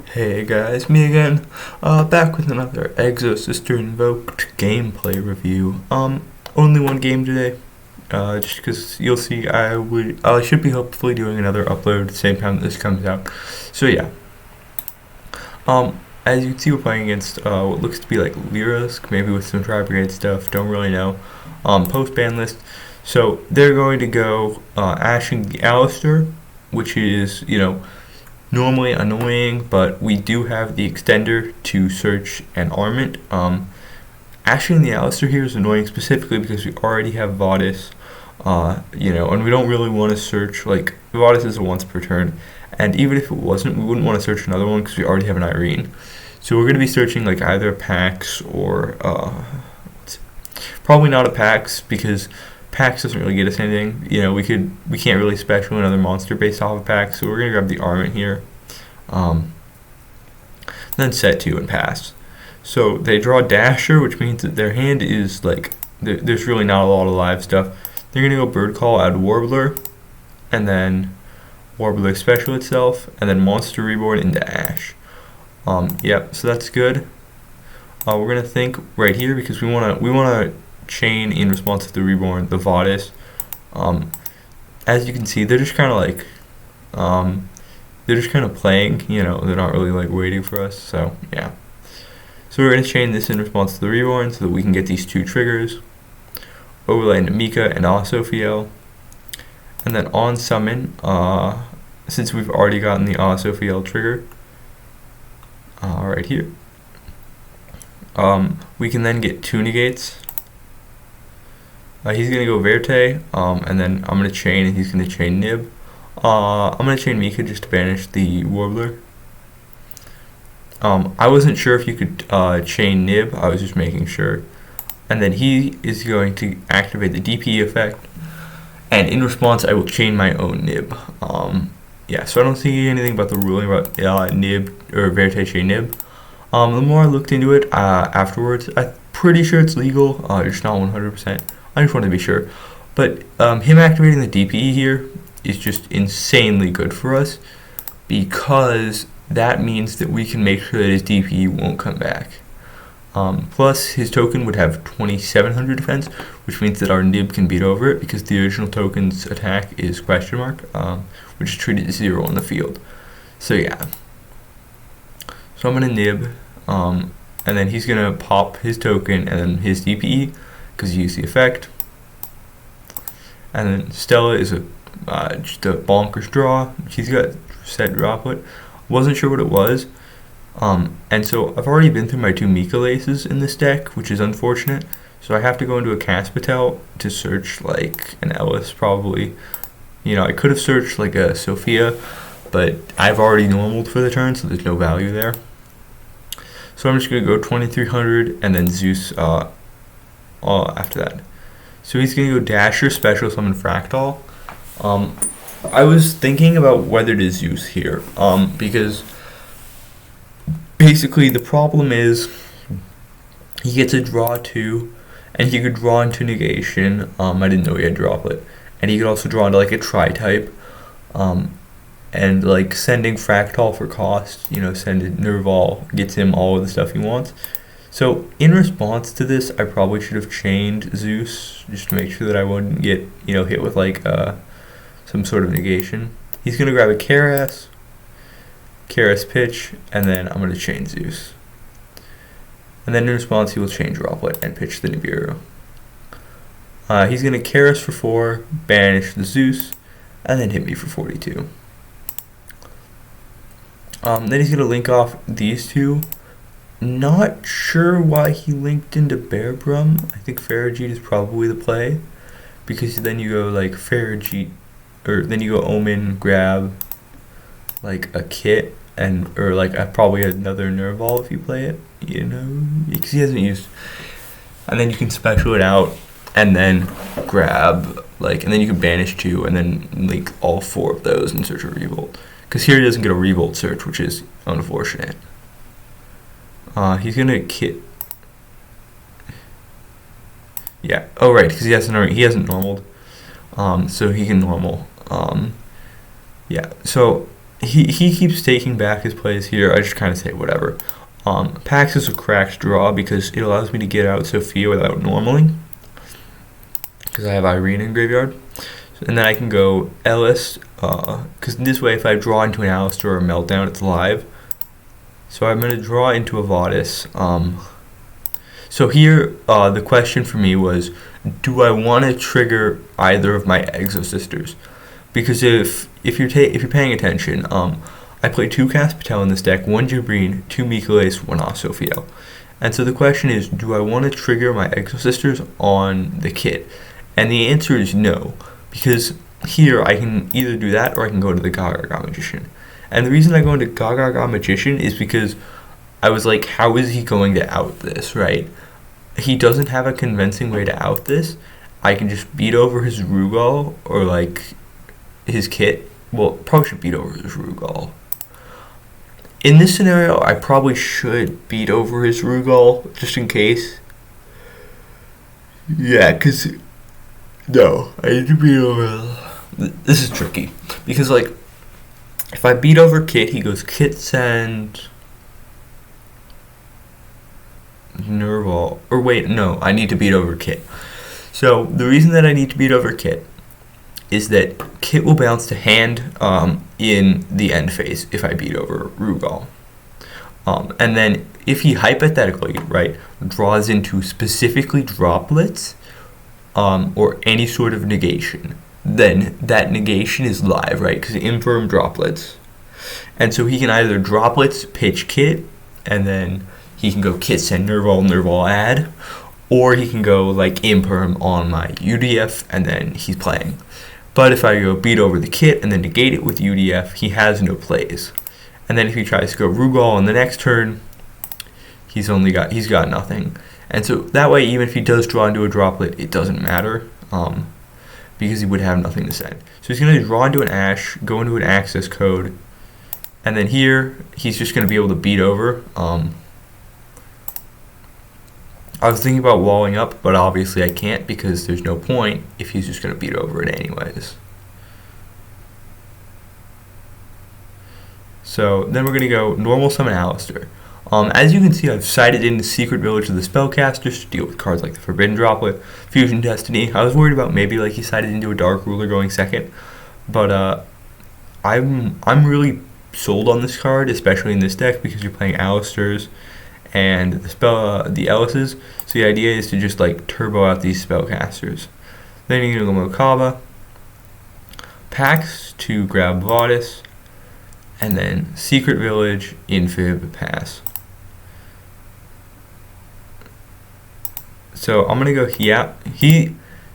Hey guys, me again. Back with another exosister invoked gameplay review. Only one game today. Just because you'll see, I should be hopefully doing another upload at the same time that this comes out. So yeah. As you can see, we're playing against what looks to be like Lyrisk, maybe with some tri-brigade stuff. Don't really know. Post ban list. So they're going to go Ash and Alistair, which is normally annoying, but we do have the extender to search and armament. Ashing the Alistair here is annoying specifically because we already have Vadis, and we don't really want to search, like, Vadis is a once per turn, and even if it wasn't, we wouldn't want to search another one because we already have an Irene. So we're going to be searching, like, either Pax or, probably not a Pax, because Pax doesn't really get us anything. We can't really special another monster based off of Pax, so we're gonna grab the armament here. Then set 2 and pass. So they draw Dasher, which means that their hand is like there's really not a lot of live stuff. They're gonna go Bird Call, add Warbler, and then Warbler special itself, and then Monster Reborn into Ash. Yep. So that's good. We're gonna think right here because we wanna chain in response to the reborn, the Vadis. As you can see, they're just kind of like, playing, they're not really like waiting for us, so yeah. So we're going to chain this in response to the reborn so that we can get these 2 triggers, overlay into Mika and Asophiel, and then on summon, since we've already gotten the Asophiel trigger, right here, we can then get 2 negates. He's going to go Verte, and then I'm going to chain, and he's going to chain Nib. I'm going to chain Mika just to banish the Warbler. I wasn't sure if you could chain Nib, I was just making sure. And then he is going to activate the DP effect, and in response I will chain my own Nib. Yeah, so I don't see anything about the ruling about Nib, or Verte chain Nib. The more I looked into it afterwards, I'm pretty sure it's legal, just not 100%. I just wanted to be sure. But him activating the DPE here is just insanely good for us because that means that we can make sure that his DPE won't come back. Plus, his token would have 2700 defense, which means that our Nib can beat over it because the original token's attack is question mark, which is treated as 0 on the field. So yeah. So I'm going to Nib, and then he's going to pop his token and then his DPE, because you use the effect. And then Stella is just a bonkers draw. She's got set droplet. Wasn't sure what it was. And so I've already been through my 2 Mika laces in this deck, which is unfortunate. So I have to go into a Caspatel to search like an Ellis probably. I could have searched like a Sophia, but I've already normaled for the turn, so there's no value there. So I'm just going to go 2300 and then Zeus after that. So he's going to go Dasher, Special Summon Fractal. I was thinking about whether to Zeus here, because basically the problem is he gets a draw 2, and he could draw into negation. I didn't know he had droplet. And he could also draw into like a tri-type, and like sending Fractal for cost, sending Nerval gets him all of the stuff he wants. So in response to this, I probably should have chained Zeus just to make sure that I wouldn't get hit with like some sort of negation. He's gonna grab a Karas pitch, and then I'm gonna chain Zeus. And then in response, he will chain Droplet and pitch the Nibiru. He's gonna Karas for 4, banish the Zeus, and then hit me for 42. Then he's gonna link off these 2. Not sure why he linked into Bearbrum. I think Farragut is probably the play, because then you go like Farragut, or then you go Omen, grab like a kit, or like probably another Nerval if you play it, because he hasn't used. And then you can special it out, and then grab and then you can banish 2, and then link all 4 of those and search a Revolt. Because here he doesn't get a Revolt search, which is unfortunate. He's gonna kit. Yeah. Oh right, because he hasn't normaled. So he can normal. Yeah. So he keeps taking back his plays here. I just kind of say whatever. Pax is a cracked draw because it allows me to get out Sophia without normaling, because I have Irene in graveyard. And then I can go Ellis, because this way if I draw into an Alistair or a Meltdown, it's live. So I'm going to draw into a Vadis. So here, the question for me was, do I want to trigger either of my exosisters? Because if you're paying attention, I play 2 Caspatel in this deck, 1 Jabrine, 2 Mikolas, 1 Osophiel. And so the question is, do I want to trigger my exosisters on the kit? And the answer is no, because here I can either do that or I can go to the Gaga Magician. And the reason I go into Gaga Magician is because I was like, how is he going to out this, right? He doesn't have a convincing way to out this. I can just beat over his Rugal or like his kit. Well, probably should beat over his Rugal. In this scenario, I probably should beat over his Rugal just in case. Yeah, because no, I need to beat over. This is tricky because like if I beat over Kit, he goes Kit send Nerval. Or wait, no, I need to beat over Kit. So the reason that I need to beat over Kit is that Kit will bounce to hand in the end phase if I beat over Rugal. And then if he hypothetically, right, draws into specifically droplets or any sort of negation, then that negation is live, right, because infirm droplets. And so he can either droplets pitch Kit, and then he can go Kit send Nerval add, or he can go like imperm on my UDF, and then he's playing. But if I go beat over the Kit and then negate it with UDF, he has no plays. And then if he tries to go Rugal on the next turn, he's got nothing. And so that way, even if he does draw into a droplet, it doesn't matter, because he would have nothing to send. So he's going to draw into an Ash, go into an access code, and then here he's just going to be able to beat over. I was thinking about walling up, but obviously I can't because there's no point if he's just going to beat over it anyways. So then we're going to go normal summon Alistair. As you can see, I've sided into Secret Village of the Spellcasters to deal with cards like the Forbidden Droplet, Fusion Destiny. I was worried about maybe like he sided into a Dark Ruler going second, but I'm really sold on this card, especially in this deck because you're playing Alistairs and the Ellises. So the idea is to just like turbo out these Spellcasters. Then you're gonna go Mokaba, Pax to grab Vadis, and then Secret Village, Infib, pass. So I'm gonna go he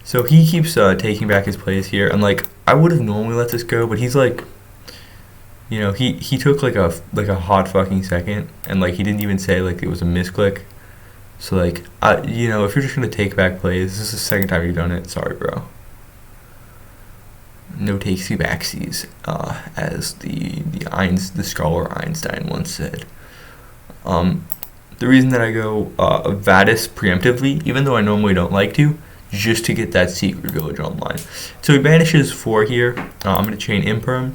keeps taking back his plays here, and like I would have normally let this go, but he's like, you know, he took like a hot fucking second, and like he didn't even say like it was a misclick. So like you know, if you're just gonna take back plays, this is the second time you've done it. Sorry, bro. No takesy backsies, as the scholar Einstein once said. The reason that I go Vadis preemptively, even though I normally don't like to, just to get that Secret Village online. So he banishes 4 here. I'm going to chain Imperm.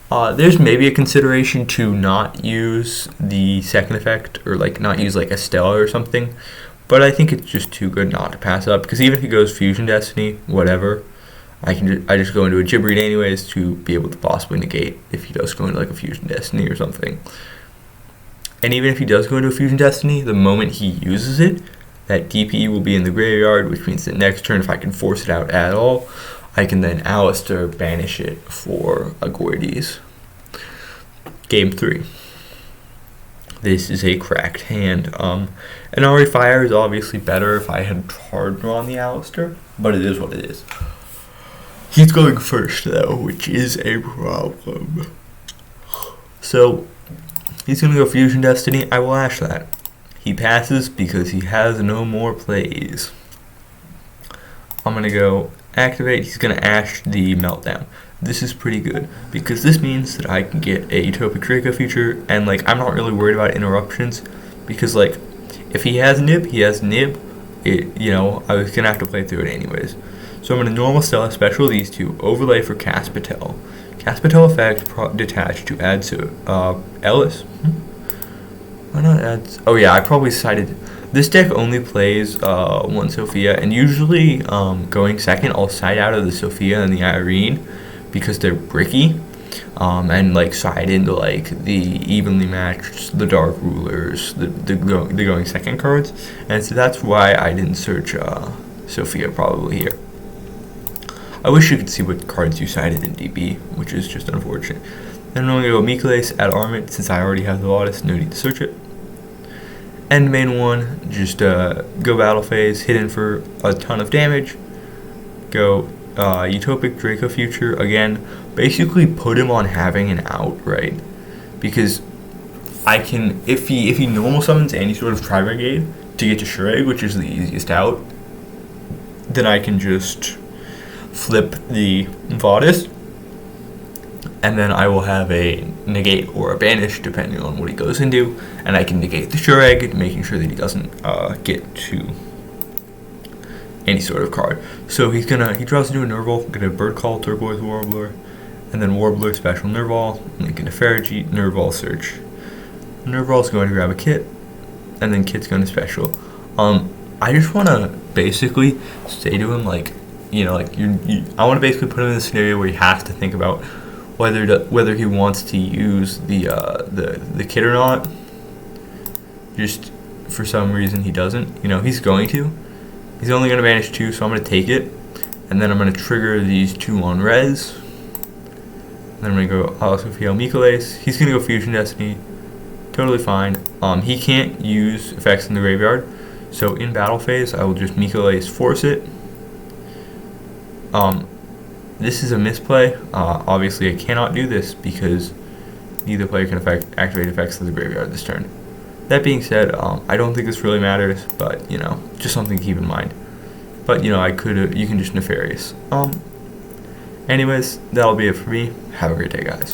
There's maybe a consideration to not use the second effect, or like not use like a Stella or something, but I think it's just too good not to pass up, because even if he goes Fusion Destiny, whatever, I just go into a Jabrine anyways to be able to possibly negate if he does go into like a Fusion Destiny or something. And even if he does go into a Fusion Destiny, the moment he uses it, that DPE will be in the graveyard, which means that next turn, if I can force it out at all, I can then Alistair banish it for a Gordes. Game 3. This is a cracked hand. An Ari Fire is obviously better if I had hard drawn the Alistair, but it is what it is. He's going first though, which is a problem. So he's going to go Fusion Destiny. I will ash that. He passes because he has no more plays. I'm going to go activate. He's going to ash the Meltdown. This is pretty good because this means that I can get a Utopic Draco feature, and like I'm not really worried about interruptions because like if he has Nib, he has Nib. You know, I was going to have to play through it anyways. So I'm going to normal Stella, special these two, overlay for Caspatel. Aspetel effect detached to add to Ellis. Why not add? Oh yeah, I probably cited. This deck only plays one Sophia, and usually going second, I'll side out of the Sophia and the Irene because they're bricky, and like side into like the evenly matched, the Dark Rulers, the going second cards, and so that's why I didn't search Sophia probably here. I wish you could see what cards you sided in DB, which is just unfortunate. Then I'm going to go Mikales, add Armament, since I already have the Lotus, no need to search it. End main one, just go battle phase, hit in for a ton of damage. Go Utopic Draco Future, again, basically put him on having an out, right? Because I can, if he normal summons any sort of tri-brigade to get to Shureg, which is the easiest out, then I can just flip the Vadis, and then I will have a negate or a banish depending on what he goes into, and I can negate the Shureg, making sure that he doesn't get to any sort of card. So he draws into a Nerval, gonna Bird Call, Turquoise Warbler, and then Warbler special Nerval, link into Ferrogy, Nerval search. Nerval's going to grab a Kit, and then Kit's going to special. I just want to basically say to him, like, I want to basically put him in a scenario where he has to think about whether he wants to use the Kit or not. Just for some reason he doesn't. He's going to. He's only going to banish 2, so I'm going to take it, and then I'm going to trigger these 2 on res. Then I'm going to go Sophia Mikales. He's going to go Fusion Destiny. Totally fine. He can't use effects in the graveyard, so in battle phase I will just Mikales force it. This is a misplay. Obviously I cannot do this because neither player can activate effects of the graveyard this turn. That being said, I don't think this really matters, but just something to keep in mind. But you can just Nefarious. Anyways, that'll be it for me. Have a great day, guys.